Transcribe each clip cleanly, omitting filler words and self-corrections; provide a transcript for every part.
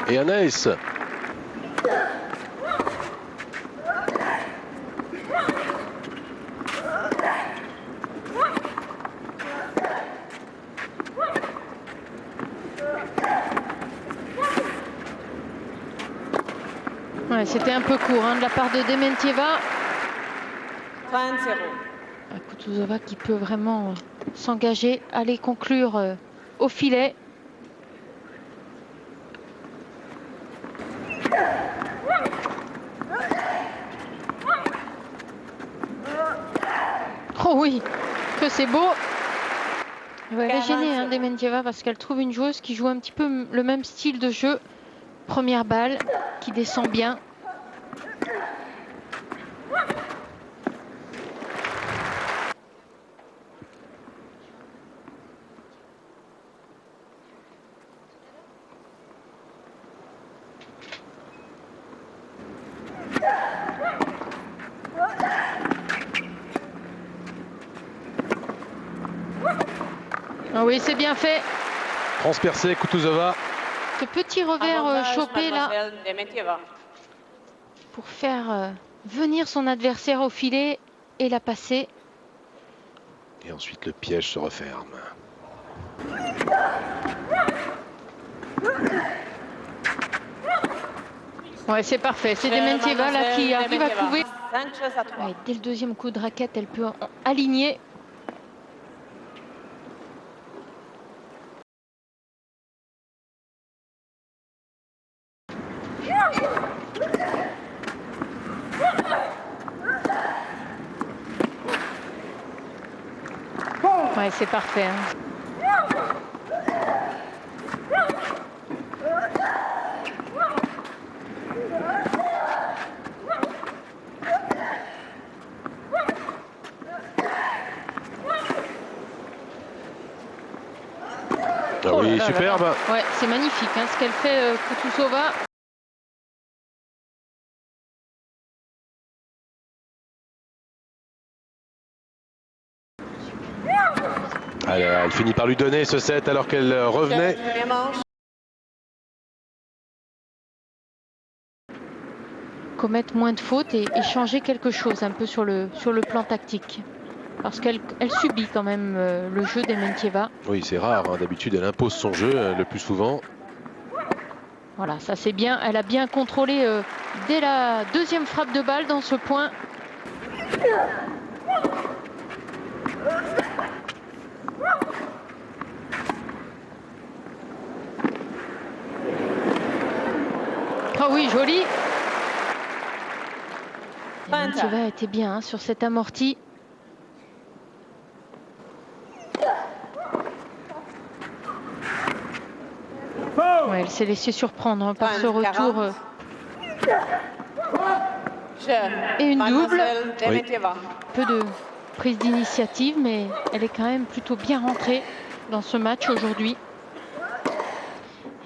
Et un ace. Ouais, c'était un peu court de la part de Dementieva. Kutuzova qui peut vraiment s'engager, aller conclure au filet. Oh oui, que c'est beau. Elle est gênée, Dementieva, parce qu'elle trouve une joueuse qui joue un petit peu le même style de jeu. Première balle qui descend bien. Ah oui, c'est bien fait. Transpercé, Kutuzova. Ce petit revers chopé là pour faire venir son adversaire au filet et la passer. Et ensuite le piège se referme. Ouais, c'est parfait. C'est Dementieva là qui arrive à couver. Ouais, dès le deuxième coup de raquette, elle peut aligner. Ouais, c'est parfait. Ah oui, là, superbe. Là. Ouais, c'est magnifique ce qu'elle fait, Kutuzova. Elle finit par lui donner ce set alors qu'elle revenait. Commettre moins de fautes et changer quelque chose un peu sur le plan tactique. Parce qu'elle subit quand même le jeu Dementieva. Oui, c'est rare. D'habitude, elle impose son jeu le plus souvent. Voilà, ça c'est bien. Elle a bien contrôlé dès la deuxième frappe de balle dans ce point. Oh oui, joli. Dementieva était bien sur cette amorti. Ouais, elle s'est laissée surprendre par ce retour. Et une double. Oui. Peu de prise d'initiative, mais elle est quand même plutôt bien rentrée dans ce match aujourd'hui.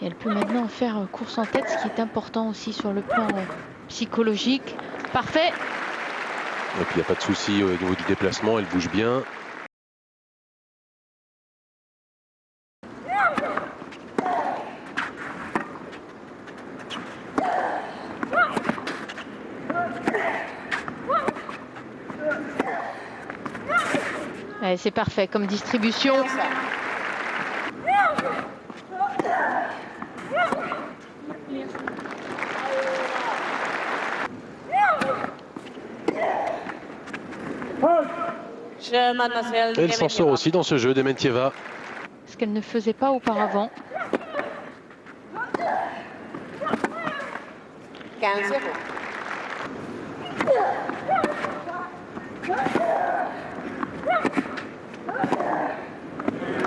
Et elle peut maintenant faire course en tête, ce qui est important aussi sur le plan psychologique. Parfait. Et puis il n'y a pas de souci au niveau du déplacement, elle bouge bien. Ouais, c'est parfait comme distribution. Elle s'en sort aussi dans ce jeu, Dementieva. Ce qu'elle ne faisait pas auparavant. 15-0.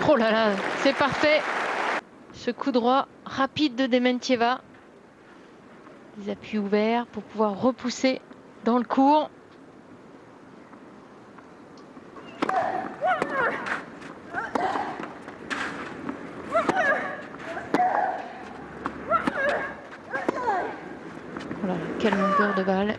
Oh là là, c'est parfait. Ce coup droit rapide de Dementieva. Les appuis ouverts pour pouvoir repousser dans le court. Voilà, quelle longueur de balle.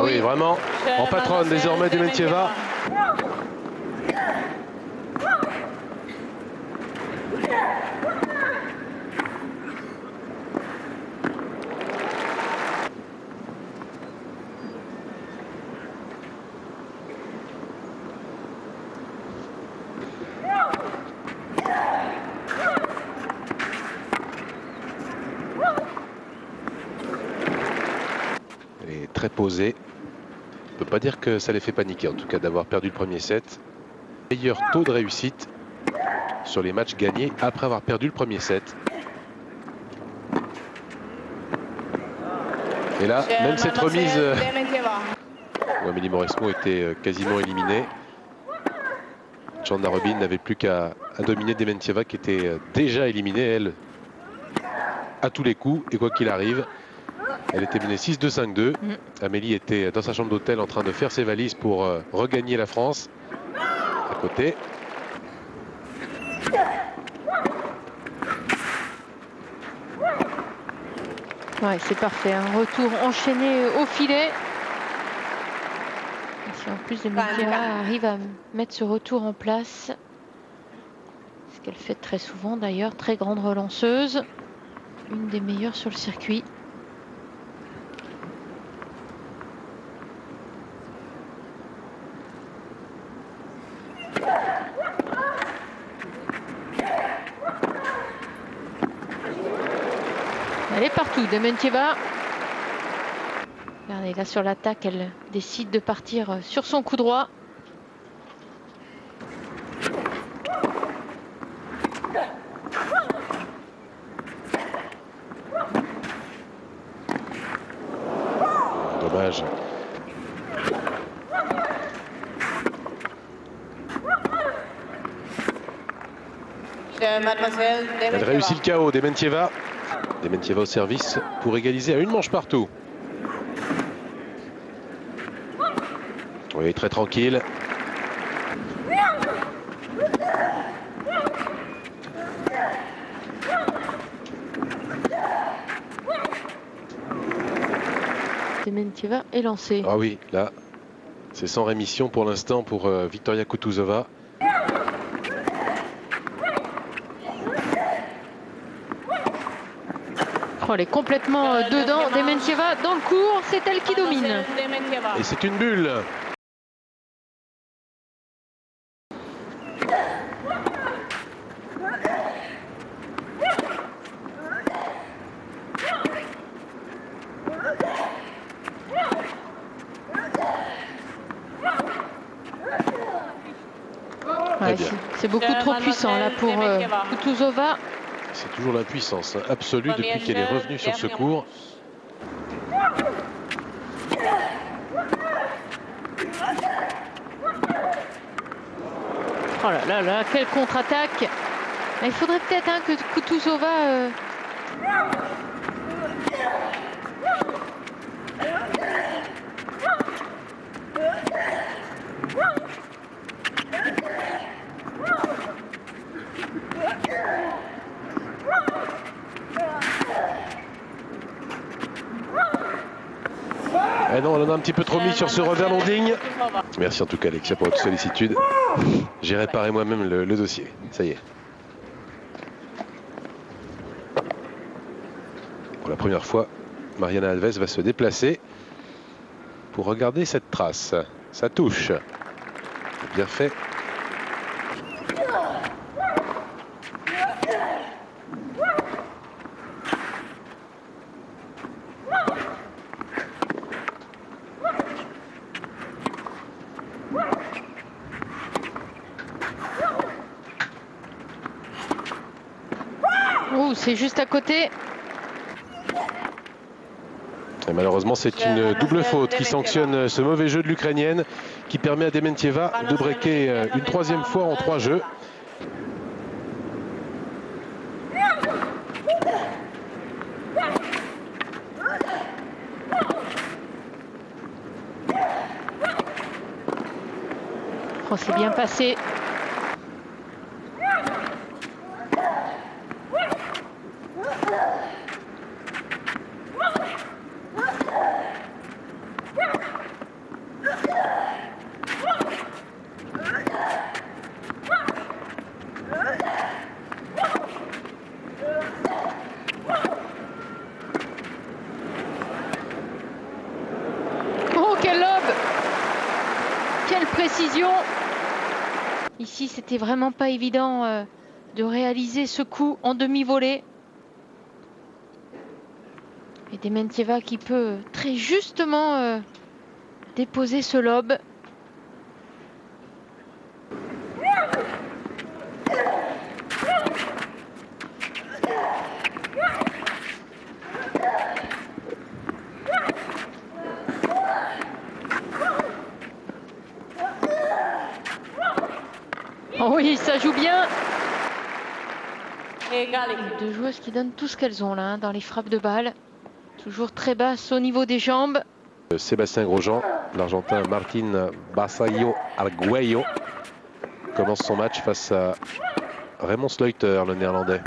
Ah oui, vraiment. En patronne désormais Dementieva. Et très posé. On ne peut pas dire que ça les fait paniquer, en tout cas d'avoir perdu le premier set. Meilleur taux de réussite sur les matchs gagnés après avoir perdu le premier set. Et là, même cette remise, où Amélie Mauresmo était quasiment éliminée. Janda Robin n'avait plus qu'à dominer Dementieva qui était déjà éliminée, elle, à tous les coups. Et quoi qu'il arrive, elle était menée 6-2, 5-2. Amélie était dans sa chambre d'hôtel en train de faire ses valises pour regagner la France. À côté. Ouais, c'est parfait. Un retour enchaîné au filet. Et si en plus Dementieva arrive à mettre ce retour en place, ce qu'elle fait très souvent d'ailleurs, très grande relanceuse, une des meilleures sur le circuit. Elle est partout, Dementieva. Regardez, là sur l'attaque, elle décide de partir sur son coup droit. Dommage. Elle réussit le KO, Dementieva. Dementieva au service pour égaliser à une manche partout. Oui, très tranquille. Dementieva est lancée. Ah oui, là, c'est sans rémission pour l'instant pour Victoria Kutuzova. Oh, elle est complètement dedans. Dementieva dans le court, c'est elle qui domine. Et c'est une bulle. Ouais, c'est beaucoup trop puissant là pour Kutuzova. C'est toujours l'impuissance absolue depuis qu'elle est revenue sur ce court. Oh là là là, quelle contre-attaque! Il faudrait peut-être que Kutuzova Eh non, on en a un petit peu trop mis sur ce revers non digne. Merci en tout cas Alexia pour votre sollicitude. J'ai réparé moi-même le dossier. Ça y est. Pour la première fois, Mariana Alves va se déplacer pour regarder cette trace. Ça touche. Bien fait. Oh, c'est juste à côté. Et malheureusement, c'est une double faute qui sanctionne ce mauvais jeu de l'Ukrainienne qui permet à Dementieva de breaker une troisième fois en 3 jeux. Oh, c'est bien passé. précision. Ici, c'était vraiment pas évident de réaliser ce coup en demi-volée. Et Dementieva qui peut très justement déposer ce lob. Oh oui, ça joue bien. Deux joueuses qui donnent tout ce qu'elles ont là dans les frappes de balle. Toujours très basse au niveau des jambes. Sébastien Grosjean, l'Argentin Martin Basayo Arguello commence son match face à Raymond Sluyter, le Néerlandais.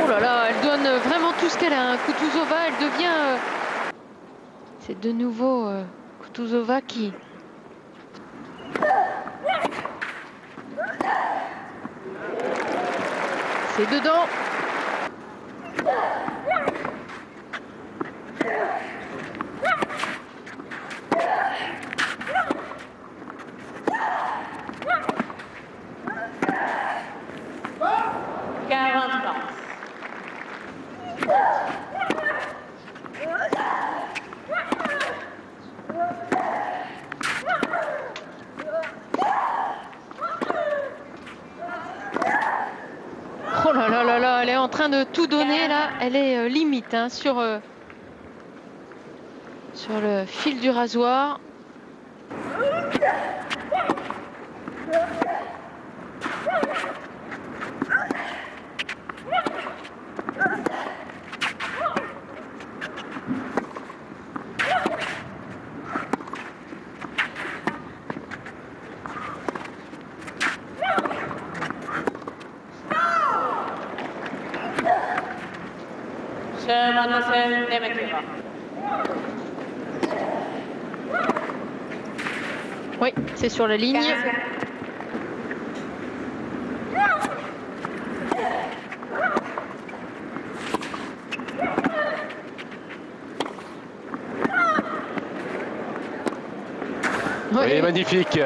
Oh là là, elle donne vraiment tout ce qu'elle a. Kutuzova, elle devient... C'est de nouveau Kutuzova qui... C'est dedans. Oh là là là là, elle est en train de tout donner là. Elle est limite hein, sur le fil du rasoir. Mademoiselle Dementieva. Oui, c'est sur la ligne. Oui, magnifique.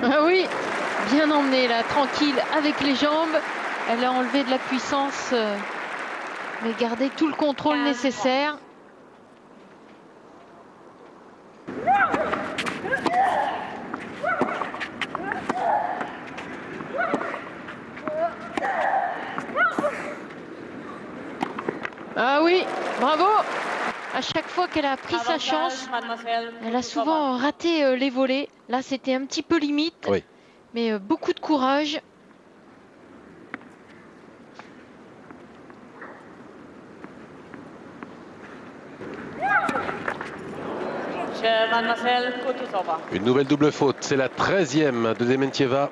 Ah oui, bien emmenée là, tranquille avec les jambes. Elle a enlevé de la puissance, mais gardé tout le contrôle nécessaire. Ah oui, bravo! À chaque fois qu'elle a pris sa chance, elle a souvent raté les volets. Là, c'était un petit peu limite, Oui. mais beaucoup de courage. Une nouvelle double faute, c'est la 13e de Dementieva.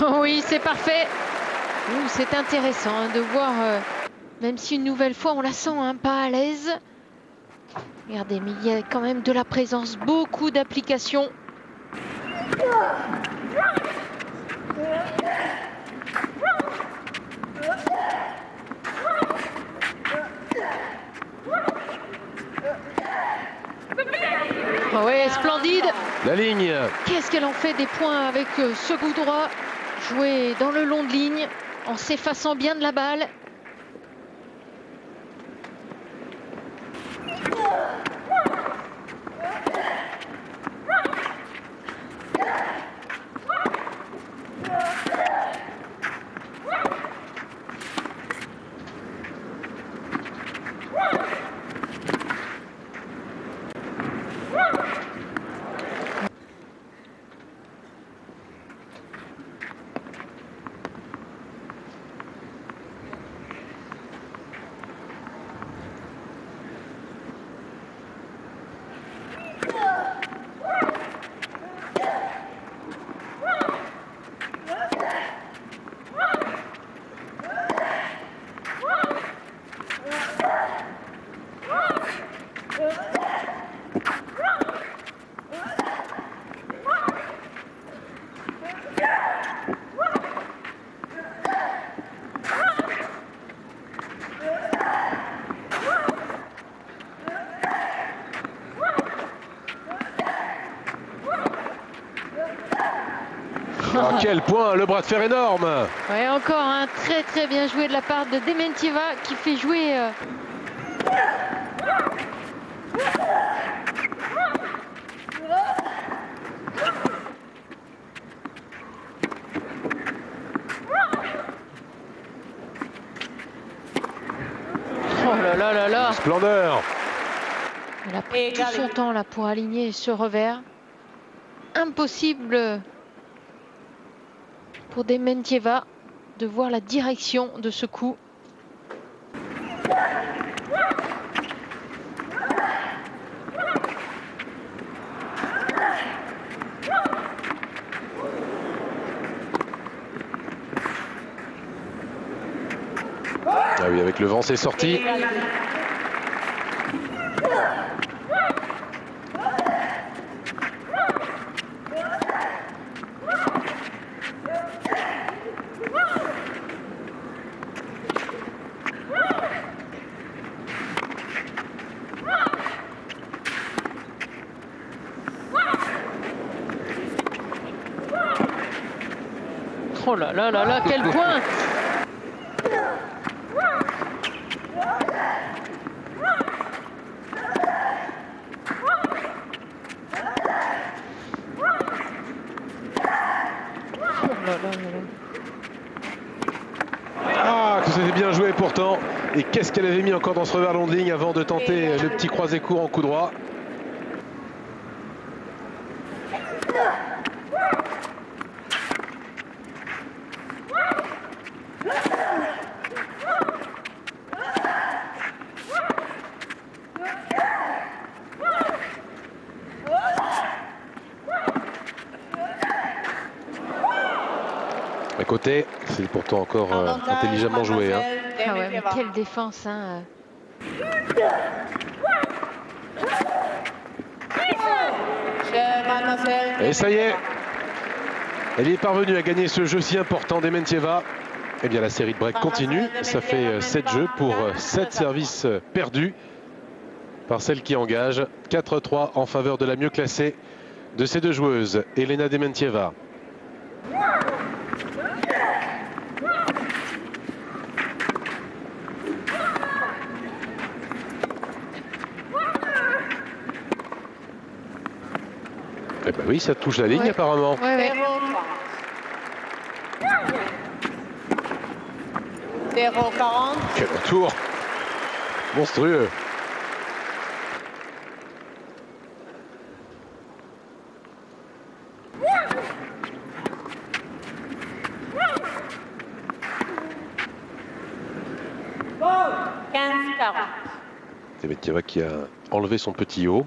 Oh oui, c'est parfait. C'est intéressant hein, de voir, même si une nouvelle fois on la sent hein, pas à l'aise. Regardez, mais il y a quand même de la présence, beaucoup d'applications. Oh ouais, splendide. La ligne. Qu'est-ce qu'elle en fait des points avec ce coup droit, joué dans le long de ligne, en s'effaçant bien de la balle. Oh, quel point, le bras de fer énorme. Ouais, encore un très bien joué de la part de Dementieva qui fait jouer oh là là. Splendeur. Elle a pris tout son temps là pour aligner ce revers. Impossible pour Dementieva de voir la direction de ce coup. Ah oui, avec le vent, c'est sorti. Oh là là, quel point! Ah, que c'était bien joué pourtant. Et qu'est-ce qu'elle avait mis encore dans ce revers long de ligne avant de tenter le petit croisé court en coup droit. À côté, c'est pourtant encore intelligemment joué. Hein. Ah ouais, mais quelle défense, hein. Et ça y est, elle est parvenue à gagner ce jeu si important Dementieva. Eh bien la série de break continue, ça fait 7 jeux pour 7 services perdus par celle qui engage. 4-3 en faveur de la mieux classée de ces deux joueuses, Elena Dementieva. Eh ben oui, ça touche la ligne apparemment. Ouais. 0,40. Quel retour monstrueux. Dementieva qui a enlevé son petit haut.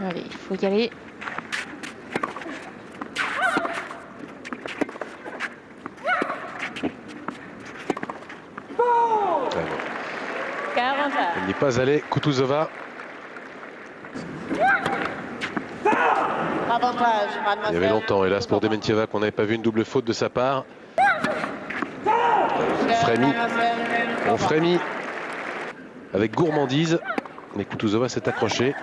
Allez, il faut y aller. Elle n'est pas allée, Kutuzova. Avantage, Il y avait longtemps, hélas, pour Dementieva, qu'on n'avait pas vu une double faute de sa part. On frémit avec gourmandise, mais Kutuzova s'est accrochée.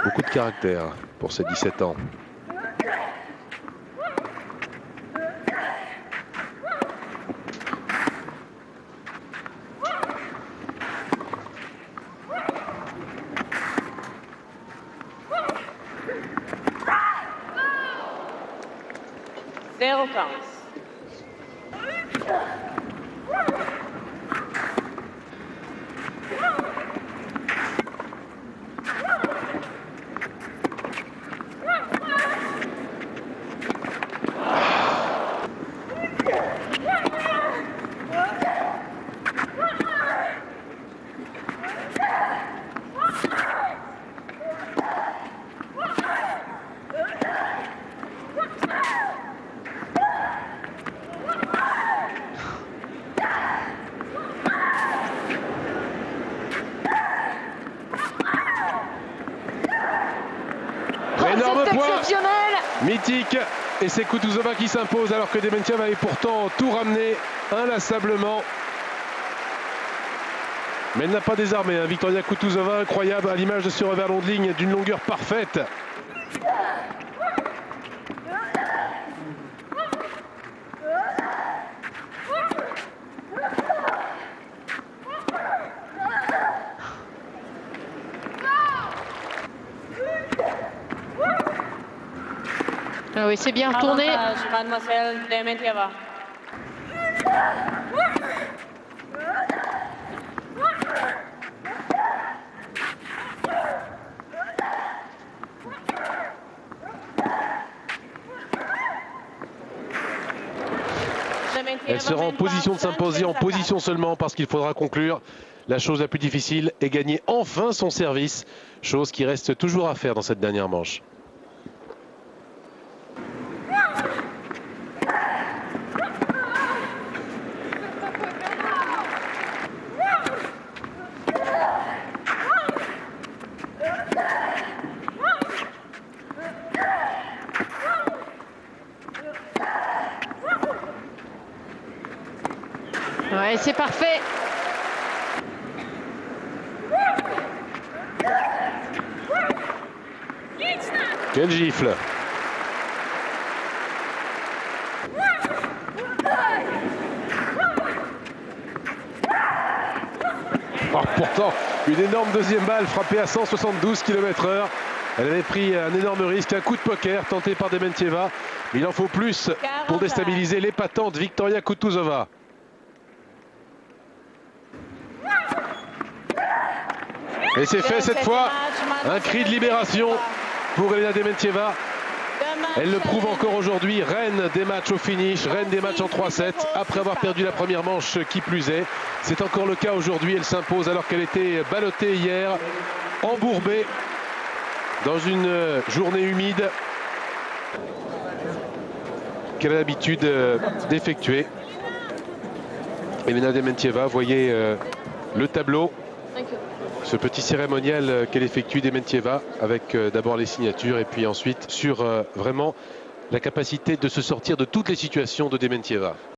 Beaucoup de caractère pour ses 17 ans. Énorme point, exceptionnel. mythique Et c'est Kutuzova qui s'impose alors que Dementieva avait pourtant tout ramené inlassablement. Mais elle n'a pas désarmé, hein. Victoria Kutuzova, incroyable à l'image de ce revers long de ligne d'une longueur parfaite. Ah oui, c'est bien retourné. Mademoiselle Dementieva. Elle sera en position de s'imposer, en position seulement parce qu'il faudra conclure. La chose la plus difficile est gagner enfin son service, chose qui reste toujours à faire dans cette dernière manche. Ouais, c'est parfait. Quelle gifle! Oh, pourtant, une énorme deuxième balle frappée à 172 km/h. Elle avait pris un énorme risque, un coup de poker tenté par Dementieva. Mais il en faut plus pour déstabiliser l'épatante Victoria Kutuzova. Et c'est fait cette fois, un cri de libération pour Elena Dementieva. Elle le prouve encore aujourd'hui, reine des matchs au finish, reine des matchs en 3-7, après avoir perdu la première manche qui plus est. C'est encore le cas aujourd'hui, elle s'impose alors qu'elle était ballottée hier, embourbée dans une journée humide qu'elle a l'habitude d'effectuer. Elena Dementieva, voyez le tableau. Ce petit cérémonial qu'elle effectue Dementieva avec d'abord les signatures et puis ensuite sur vraiment la capacité de se sortir de toutes les situations de Dementieva.